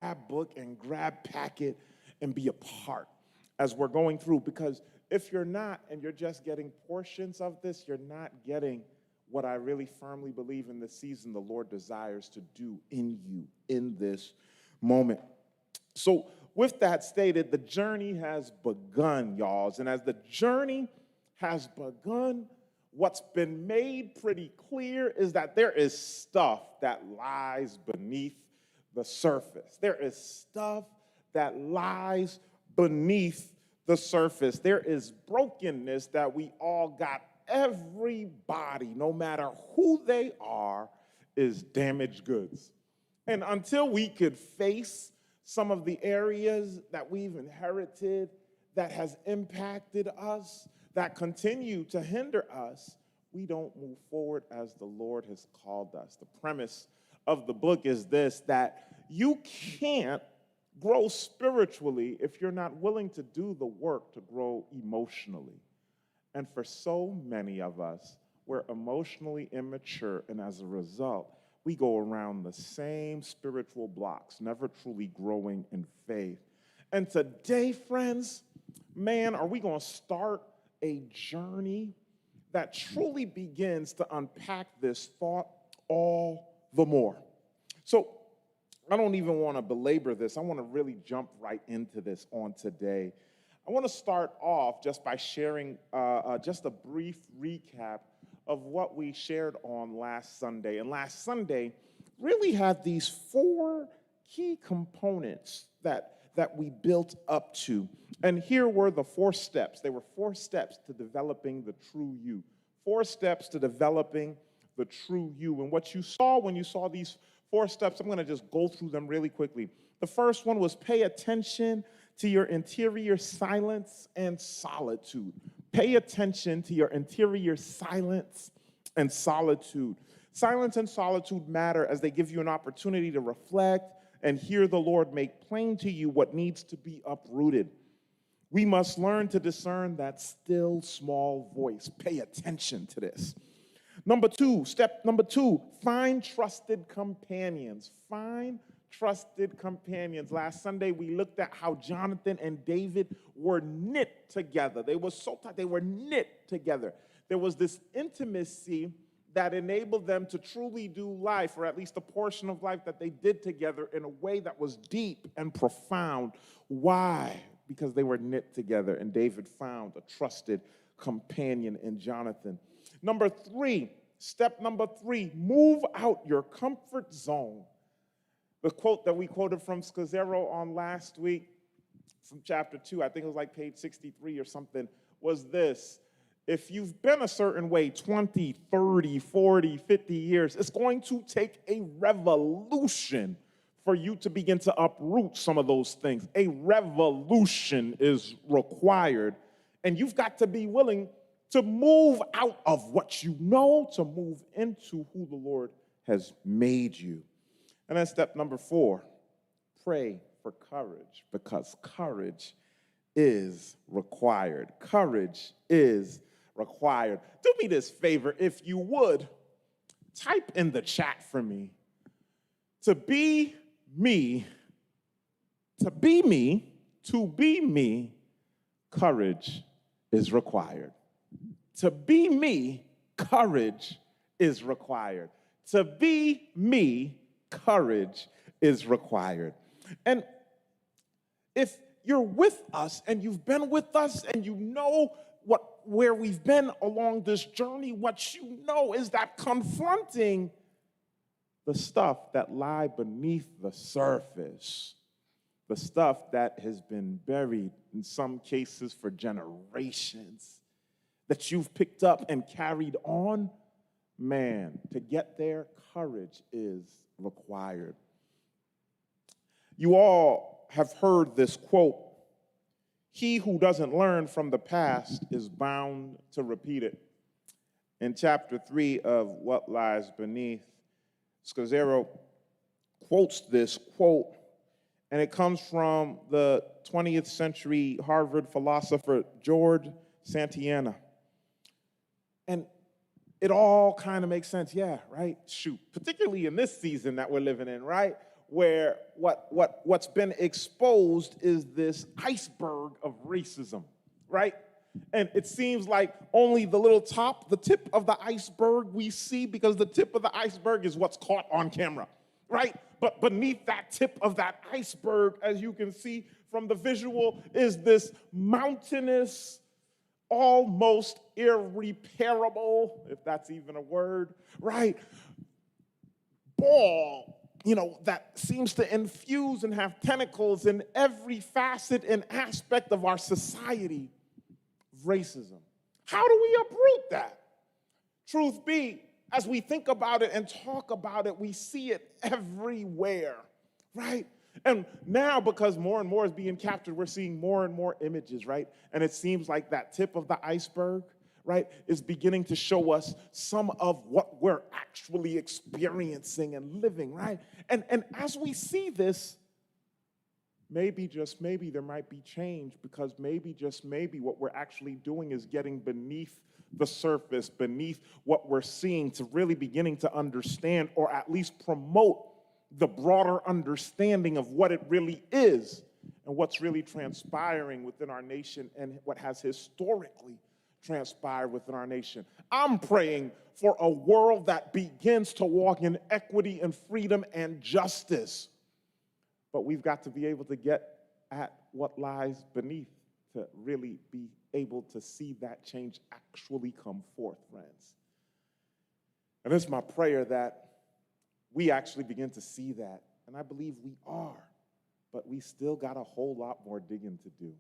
grab book and grab packet and be a part as we're going through. Because if you're not and you're just getting portions of this, you're not getting what I really firmly believe in this season the Lord desires to do in you in this moment. So, with that stated, the journey has begun, y'all. And as the journey has begun, what's been made pretty clear is that there is stuff that lies beneath the surface. There is stuff that lies beneath the surface. There is brokenness that we all got. Everybody, no matter who they are, is damaged goods. And until we could face some of the areas that we've inherited that has impacted us, that continue to hinder us, we don't move forward as the Lord has called us. The premise of the book is this, that you can't grow spiritually if you're not willing to do the work to grow emotionally. And for so many of us, we're emotionally immature, and as a result, we go around the same spiritual blocks, never truly growing in faith. And today, friends, man, are we going to start a journey that truly begins to unpack this thought all the more. So I don't even want to belabor this. I want to really jump right into this on today. I want to start off just by sharing just a brief recap of what we shared on last Sunday. And last Sunday really had these 4 key components that we built up to. And here were the 4 steps. There were 4 steps to developing the true you. 4 steps to developing the true you. And what you saw when you saw these 4 steps, I'm going to just go through them really quickly. The first one was pay attention to your interior silence and solitude. Pay attention to your interior silence and solitude. Silence and solitude matter as they give you an opportunity to reflect and hear the Lord make plain to you what needs to be uprooted. We must learn to discern that still small voice. Pay attention to this. Step number two, find trusted companions. Find trusted companions. Last Sunday, we looked at how Jonathan and David were knit together. They were so tight, they were knit together. There was this intimacy that enabled them to truly do life, or at least a portion of life that they did together in a way that was deep and profound. Why? Because they were knit together, and David found a trusted companion in Jonathan. Step number three, move out your comfort zone. The quote that we quoted from Scazzero on last week, from chapter 2, I think it was like page 63 or something, was this: if you've been a certain way 20, 30, 40, 50 years, it's going to take a revolution for you to begin to uproot some of those things. A revolution is required, and you've got to be willing to move out of what you know to move into who the Lord has made you. And then step number 4, pray for courage, because courage is required. Courage is required. Do me this favor, if you would, type in the chat for me. To be me, courage is required. To be me, courage is required. To be me, courage is required. And if you're with us and you've been with us and you know where we've been along this journey, what you know is that confronting the stuff that lie beneath the surface, the stuff that has been buried in some cases for generations, that you've picked up and carried on, man, to get there, courage is required. You all have heard this quote: he who doesn't learn from the past is bound to repeat it. In chapter 3 of What Lies Beneath, Scazzero quotes this quote, and it comes from the 20th century Harvard philosopher George Santayana. And it all kind of makes sense. Yeah, right? Shoot. Particularly in this season that we're living in, right? where what's been exposed is this iceberg of racism, right? And it seems like only the tip of the iceberg we see, because the tip of the iceberg is what's caught on camera, right? But beneath that tip of that iceberg, as you can see from the visual, is this mountainous, almost irreparable, if that's even a word, right, ball, that seems to infuse and have tentacles in every facet and aspect of our society. Racism. How do we uproot that? Truth be, as we think about it and talk about it, we see it everywhere, right? And now, because more and more is being captured, we're seeing more and more images, right? And it seems like that tip of the iceberg, right, is beginning to show us some of what we're actually experiencing and living, right? And as we see this, maybe, just maybe, there might be change, because maybe, just maybe, what we're actually doing is getting beneath the surface, beneath what we're seeing, to really beginning to understand, or at least promote, the broader understanding of what it really is and what's really transpiring within our nation and what has historically transpired within our nation. I'm praying for a world that begins to walk in equity and freedom and justice. But we've got to be able to get at what lies beneath to really be able to see that change actually come forth, friends. And it's my prayer that we actually begin to see that. And I believe we are. But we still got a whole lot more digging to do.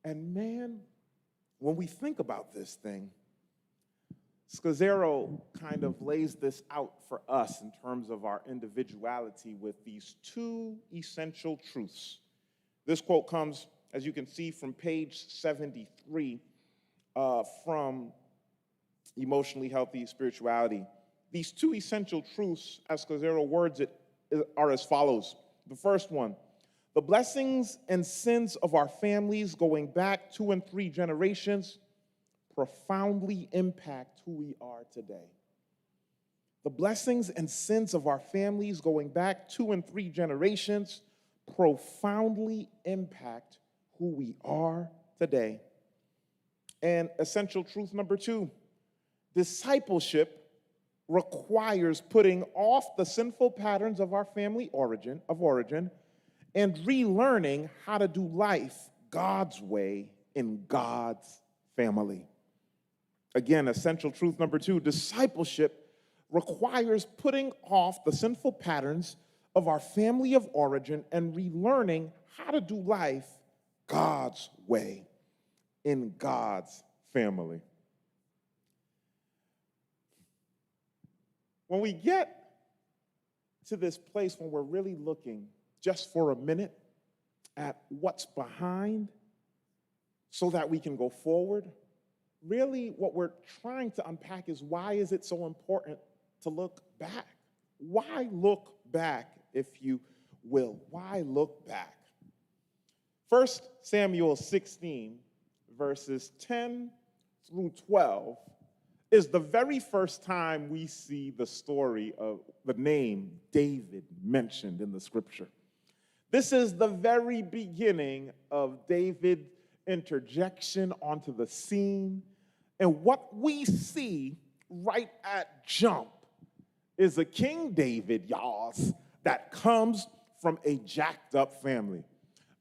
And man, when we think about this thing, Scazzero kind of lays this out for us in terms of our individuality with these two essential truths. This quote comes, as you can see, from page 73 from Emotionally Healthy Spirituality. These two essential truths, as Scazzero words it, are as follows. The first one: the blessings and sins of our families going back 2 and 3 generations profoundly impact who we are today. The blessings and sins of our families going back 2 and 3 generations profoundly impact who we are today. And essential truth number 2, discipleship requires putting off the sinful patterns of our family origin and relearning how to do life God's way in God's family. Again, essential truth number 2, discipleship requires putting off the sinful patterns of our family of origin and relearning how to do life God's way in God's family. When we get to this place when we're really looking just for a minute at what's behind so that we can go forward, really what we're trying to unpack is, why is it so important to look back? Why look back, if you will? Why look back? 1 Samuel 16, verses 10 through 12, is the very first time we see the story of the name David mentioned in the scripture. This is the very beginning of David's interjection onto the scene. And what we see right at jump is a King David, y'all, that comes from a jacked up family.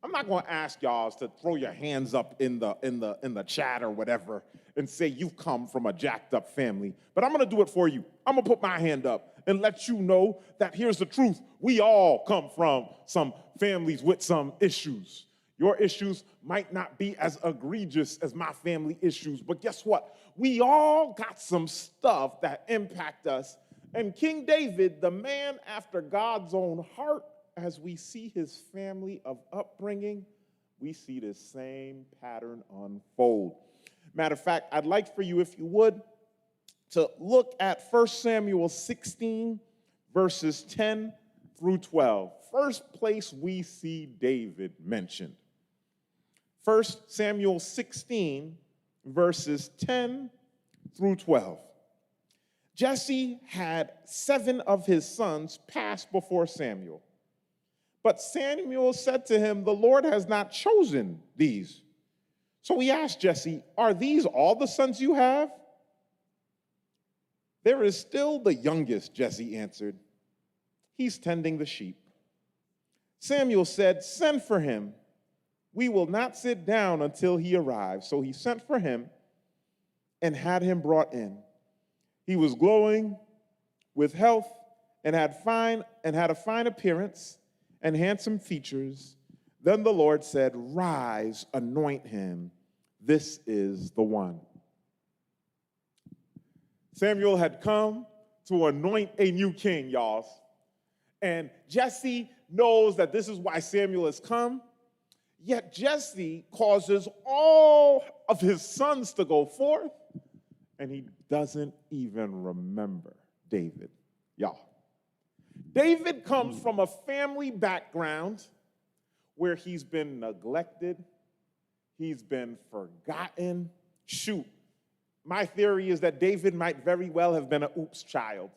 I'm not going to ask y'all to throw your hands up in the chat or whatever and say you've come from a jacked up family, but I'm going to do it for you. I'm going to put my hand up and let you know that here's the truth. We all come from some families with some issues. Your issues might not be as egregious as my family issues, but guess what? We all got some stuff that impact us. And King David, the man after God's own heart, as we see his family of upbringing, we see this same pattern unfold. Matter of fact, I'd like for you, if you would, to look at 1 Samuel 16, verses 10 through 12. First place we see David mentioned. 1 Samuel 16, verses 10 through 12. Jesse had 7 of his sons pass before Samuel. But Samuel said to him, "The Lord has not chosen these." So he asked Jesse, "Are these all the sons you have?" "There is still the youngest," Jesse answered. "He's tending the sheep." Samuel said, "Send for him. We will not sit down until he arrives." So he sent for him and had him brought in. He was glowing with health and had a fine appearance and handsome features. Then the Lord said, "Rise, anoint him. This is the one." Samuel had come to anoint a new king, y'all. And Jesse knows that this is why Samuel has come. Yet Jesse causes all of his sons to go forth, and he doesn't even remember David, y'all. David comes from a family background where he's been neglected, he's been forgotten. Shoot, my theory is that David might very well have been an oops child.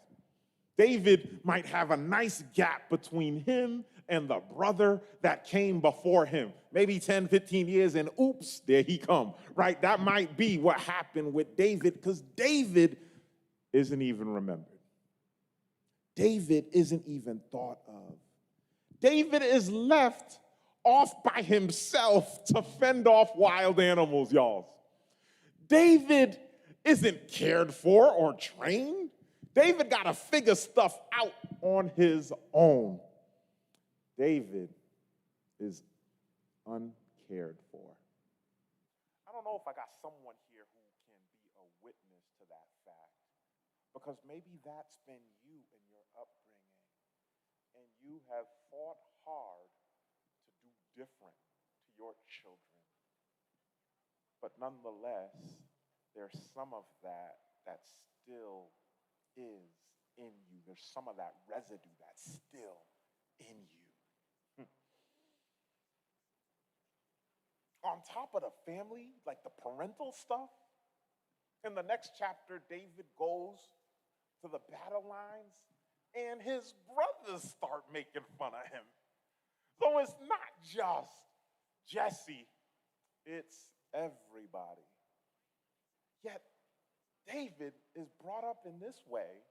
David might have a nice gap between him and the brother that came before him. Maybe 10, 15 years, and oops, there he come, right? That might be what happened with David, because David isn't even remembered. David isn't even thought of. David is left off by himself to fend off wild animals, y'all. David isn't cared for or trained. David got to figure stuff out on his own. David is uncared for. I don't know if I got someone here who can be a witness to that fact, because maybe that's been you in your upbringing, and you have fought hard to do different to your children. But nonetheless, there's some of that still is in you. There's some of that residue that's still in you. On top of the family, like the parental stuff, in the next chapter, David goes to the battle lines and his brothers start making fun of him. So it's not just Jesse, it's everybody. Yet David is brought up in this way,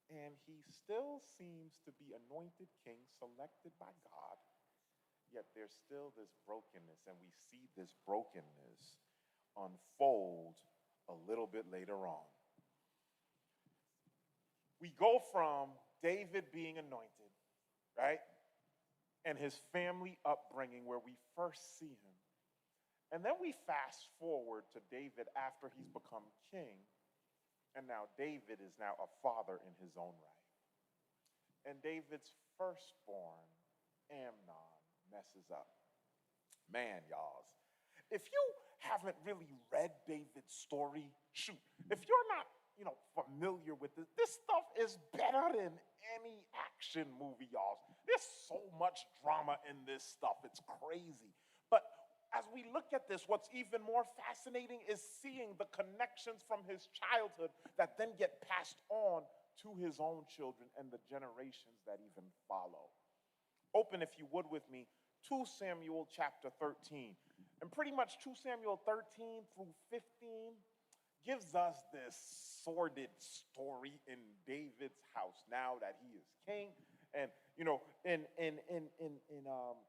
and he still seems to be anointed king, selected by God. Yet there's still this brokenness, and we see this brokenness unfold a little bit later on. We go from David being anointed, right? And his family upbringing, where we first see him. And then we fast forward to David after he's become king. And now David is now a father in his own right. And David's firstborn, Amnon, messes up. Man, y'all, if you haven't really read David's story, shoot, if you're not, familiar with this stuff is better than any action movie, y'all. There's so much drama in this stuff. It's crazy. But as we look at this, what's even more fascinating is seeing the connections from his childhood that then get passed on to his own children and the generations that even follow. Open, if you would, with me, 2 Samuel chapter 13. And pretty much 2 Samuel 13 through 15 gives us this sordid story in David's house now that he is king. And,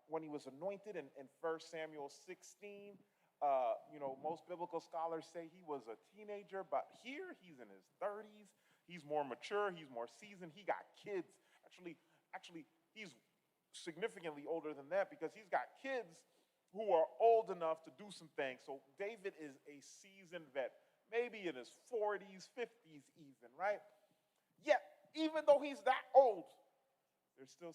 when he was anointed in 1 Samuel 16, most biblical scholars say he was a teenager, but here he's in his 30s. He's more mature. He's more seasoned. He got kids. Actually, he's significantly older than that, because he's got kids who are old enough to do some things. So David is a seasoned vet, maybe in his 40s, 50s even, right? Yet, even though he's that old, there's still